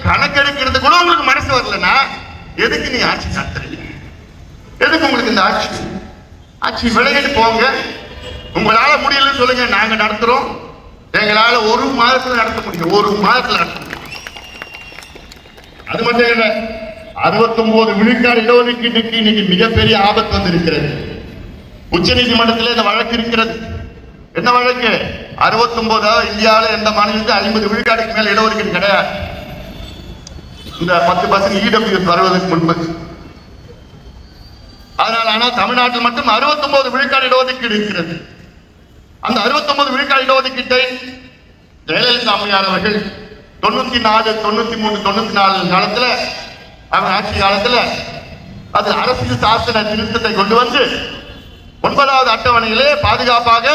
கணக்கெடுக்கிறது கூட உங்களுக்கு மனசு வரலன்னா எதுக்கு நீ ஆட்சி நடத்துறீங்க? எதுக்கு உங்களுக்கு இந்த ஆட்சி விளையாட்டு போங்க. உங்களால முடியலன்னு சொல்லுங்க, நாங்க நடத்துறோம். எங்களால ஒரு மாதத்துல நடத்த முடியும், ஒரு மாதத்துல நடத்த முடியும். அது மட்டும் இல்ல, 69 விழுக்காடு இடஒதுக்கீட்டுக்கு இன்னைக்கு மிகப்பெரிய ஆபத்து வந்து இருக்கிறது. உச்ச நீதிமன்றத்தில் இந்த வழக்கு இருக்கிறது. என்ன வழக்கு? 69 இந்தியாவில் எந்த மாநிலத்தில் 50 விழுக்காடுக்கு மேல இடஒதுக்கீடு கிடையாது. இந்த 10% இடபிள்யூஎஸ் வருவதற்கு முன்பு. அதனால ஆனால் தமிழ்நாட்டில் மட்டும் 69 விழுக்காடு இடஒதுக்கீடு இருக்கிறது. அந்த 69 விழுக்காடு இடஒதுக்கீட்டை ஜெயலலிதா அம்மையார் அவர்கள் 94, 93, 94 காலத்துல அவங்க ஆட்சி காலத்துல அது அரசியல் சாசன திருத்தத்தை கொண்டு வந்து 9வது அட்டவணையிலே பாதுகாப்பாக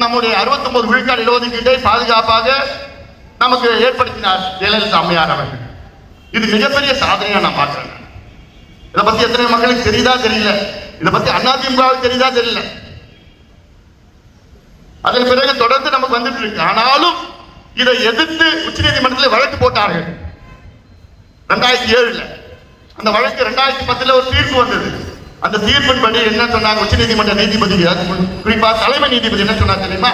நம்முடைய 69 விழுக்காடு இடஒதுக்கீட்டை பாதுகாப்பாக நமக்கு ஏற்படுத்தினார் ஜெயலலிதா அம்மையார் அவர்கள். இது மிகப்பெரிய சாதனையா நான் பார்க்கிறேன். இதை பத்தி எத்தனை மக்களுக்கு தெரியுதா தெரியல, இதை பத்தி அதிமுகவுக்கு தெரியுதா தெரியல. அதன் பிறகு தொடர்ந்து நமக்கு வந்துட்டு இருக்கு. ஆனாலும் இதை எதிர்த்து உச்ச நீதிமன்றத்தில் வழக்கு போட்டார்கள் 2007. அந்த வழக்கு 2010 ஒரு தீர்ப்பு வந்தது. அந்த தீர்ப்பின்படி என்ன சொன்னாங்க உச்ச நீதிமன்ற நீதிபதி, குறிப்பா தலைமை நீதிபதி என்ன சொன்னார் தெரியுமா?